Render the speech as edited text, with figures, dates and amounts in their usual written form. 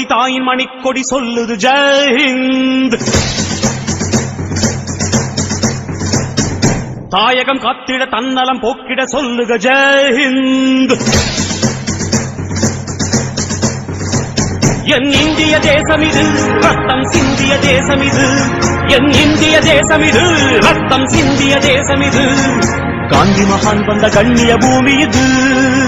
தாயின் மணிக்கொடி சொல்லுது ஜெய் ஹிந்த். தாயகம் காத்திட தன்னலம் போக்கிட சொல்லுக ஜெய் ஹிந்த். என் இந்திய தேசமிது ரத்தம் சிந்திய தேசமிது. என் இந்திய தேசமிது ரத்தம் சிந்திய தேசமிது. காந்தி மகான் வந்த கண்ணிய பூமி இது.